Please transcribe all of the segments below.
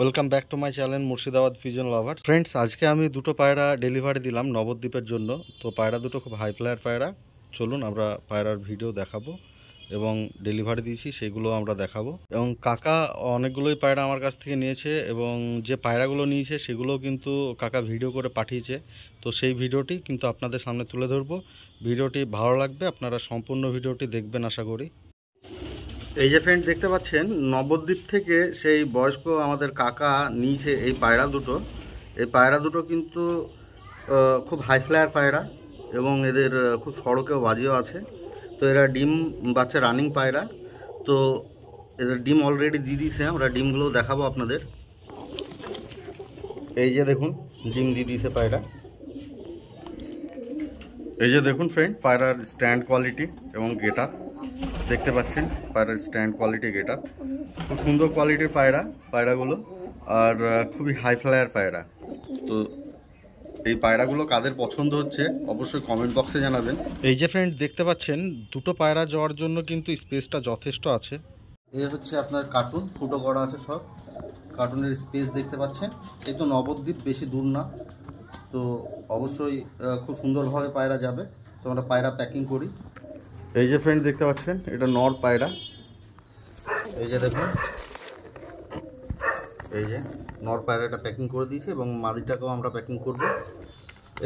Welcome back to my channel Murshidabad pigeon lover. Friends, আজকে আমি দুটো পায়রা ডেলিভারি দিলাম নবদ্বীপের জন্য। তো পায়রা দুটো খুব হাই ফ্লায়ার পায়রা। চলুন আমরা পায়রার ভিডিও দেখাবো এবং ডেলিভারি দিয়েছি সেগুলো আমরা দেখাবো। এবং কাকা অনেকগুলোই পায়রা আমার কাছ থেকে নিয়েছে এবং যে পায়রাগুলো নিয়েছে সেগুলো কিন্তু কাকা ভিডিও করে পাঠিয়েছে। তো সেই ভিডিওটি কিন্তু আপনাদের সামনে তুলে ধরবো। ভিডিওটি ভালো লাগবে, আপনারা সম্পূর্ণ ভিডিওটি দেখবেন আশা করি। এই যে ফ্রেন্ড দেখতে পাচ্ছেন, নবদ্বীপ থেকে সেই বয়স্ক আমাদের কাকা নিয়েছে এই পায়রা দুটো। এই পায়রা দুটো কিন্তু খুব হাই ফ্লায়ার পায়রা এবং এদের খুব সড়কেও বাজিও আছে। তো এরা ডিম বাচ্চা রানিং পায়রা। তো এদের ডিম অলরেডি দিয়ে দিয়েছে, আমরা ডিমগুলো দেখাবো আপনাদের। এই যে দেখুন, ডিম দিয়ে দিয়েছে পায়রা। এই যে দেখুন ফ্রেন্ড, পায়রার স্ট্যান্ড কোয়ালিটি এবং গেট আপ দেখতে পাচ্ছেন। পায়রার স্ট্যান্ড কোয়ালিটি, গেট আপ খুব সুন্দর কোয়ালিটির পায়রাগুলো, আর খুবই হাই ফ্লায়ার পায়রা। তো এই পায়রাগুলো কাদের পছন্দ হচ্ছে অবশ্যই কমেন্ট বক্সে জানাবেন। এই যে ফ্রেন্ড দেখতে পাচ্ছেন, দুটো পায়রা যাওয়ার জন্য কিন্তু স্পেসটা যথেষ্ট আছে। এই হচ্ছে আপনার কার্টুন, ফুটো করা আছে সব। কার্টুনের স্পেস দেখতে পাচ্ছেন। এই তো নবদ্বীপ, বেশি দূর না, তো অবশ্যই খুব সুন্দরভাবে পায়রা যাবে। তো আমরা পায়রা প্যাকিং করি। এই যে ফ্রেন্ড দেখতে পাচ্ছেন, এটা নর পায়রা। এই যে দেখুন, এই যে নর পায়রাটা প্যাকিং করে দিয়েছি এবং মাদিটাকেও আমরা প্যাকিং করব।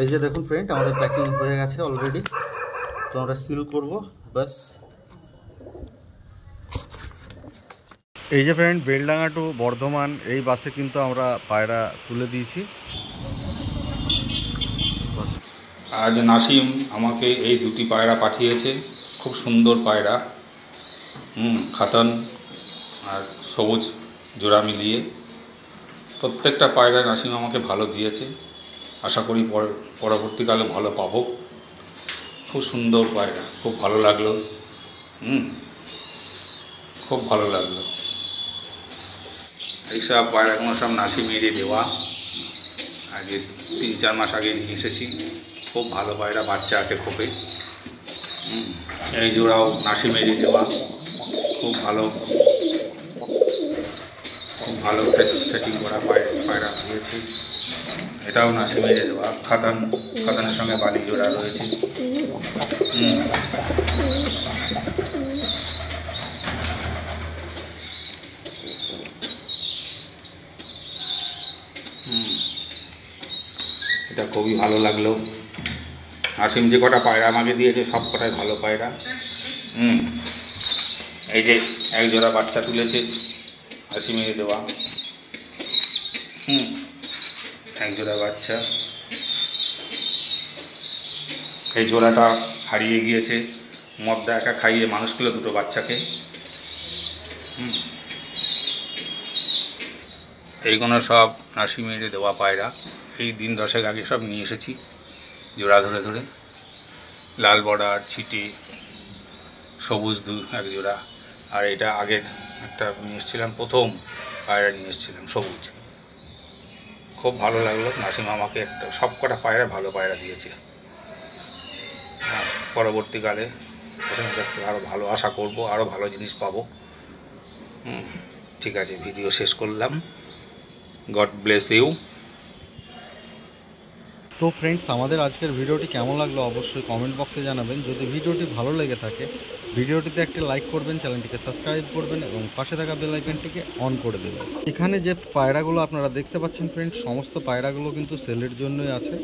এই যে দেখুন ফ্রেন্ড, আমাদের প্যাকিং হয়ে গেছে অলরেডি। তো আমরা সিল করব ব্যাস। এই যে ফ্রেন্ড, বেলডাঙ্গা টু বর্ধমান এই বাসে কিন্তু আমরা পায়রা তুলে দিয়েছি। আজ নাসিম আমাকে এই দুটি পায়রা পাঠিয়েছে, খুব সুন্দর পায়রা। খাতান আর সবুজ জোড়া মিলিয়ে প্রত্যেকটা পায়রা নাসিম আমাকে ভালো দিয়েছে। আশা করি পরবর্তীকালে ভালো পাবো। খুব সুন্দর পায়রা, খুব ভালো লাগলো। খুব ভালো লাগলো। এইসব পায়রাগুলো সব নাসিমেরই দেওয়া, আগে 3-4 মাস আগে নিয়ে এসেছি। খুব ভালো পায়রা, বাচ্চা আছে খোপে। এই জোড়াও নাসিমেরই দেওয়া, খুব ভালো সেটিং করা পায়রা দিয়েছে। এটাও নাসিমেরই দেওয়া, খাতানের সঙ্গে বালি জোড়া রয়েছে। এটা খুবই ভালো লাগলো। নাসিম যে কটা পায়রা আমাকে দিয়েছে সব কটাই ভালো পায়রা। এই যে এক জোড়া বাচ্চা তুলেছে, নাসিমের দেওয়া। এক জোড়া বাচ্চা। এই জোড়াটা হারিয়ে গিয়েছে, মদ্দা একা খাইয়ে মানুষ করলো দুটো বাচ্চাকে। এইগুলো সব নাসিমের দেওয়া পায়রা। এই দিন 10 আগে সব নিয়ে এসেছি জোড়া ধরে ধরে। লাল বর্ডার, ছিটি, সবুজ এক জোড়া। আর এটা আগের একটা নিয়ে এসেছিলাম, প্রথম পায়রা নিয়ে এসেছিলাম সবুজ। খুব ভালো লাগলো। নাসিম আমাকে সব কটা পায়রা ভালো পায়রা দিয়েছে। পরবর্তীকালে নাসিমের কাছ থেকে আরও ভালো আশা করব, আরও ভালো জিনিস পাবো। ঠিক আছে, ভিডিও শেষ করলাম। God bless you. তো ফ্রেন্ডস, আমাদের আজকের ভিডিওটি কেমন লাগলো অবশ্যই কমেন্ট বক্সে জানাবেন। যদি ভিডিওটি ভালো লেগে থাকে ভিডিওটিতে একটি লাইক করবেন, চ্যানেলটিকে সাবস্ক্রাইব করবেন এবং পাশে থাকা বেল আইকনটিকে অন করে দেবেন। এখানে যে পায়রাগুলো আপনারা দেখতে পাচ্ছেন ফ্রেন্ডস, সমস্ত পায়রাগুলো কিন্তু সেলের জন্যই আছে।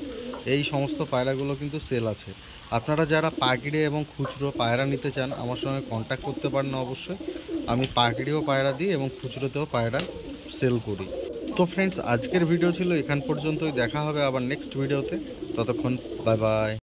এই সমস্ত পায়রাগুলো কিন্তু সেল আছে। আপনারা যারা পাইকারি এবং খুচরো পায়রা নিতে চান আমার সঙ্গে কন্ট্যাক্ট করতে পারেন অবশ্যই। আমি পাইকারিও পায়রা দিই এবং খুচরোতেও পায়রা সেল করি। তো ফ্রেন্ডস, আজকের ভিডিও ছিল এখান পর্যন্তই। দেখা হবে আবার নেক্সট ভিডিওতে। ততক্ষণ বাই বাই।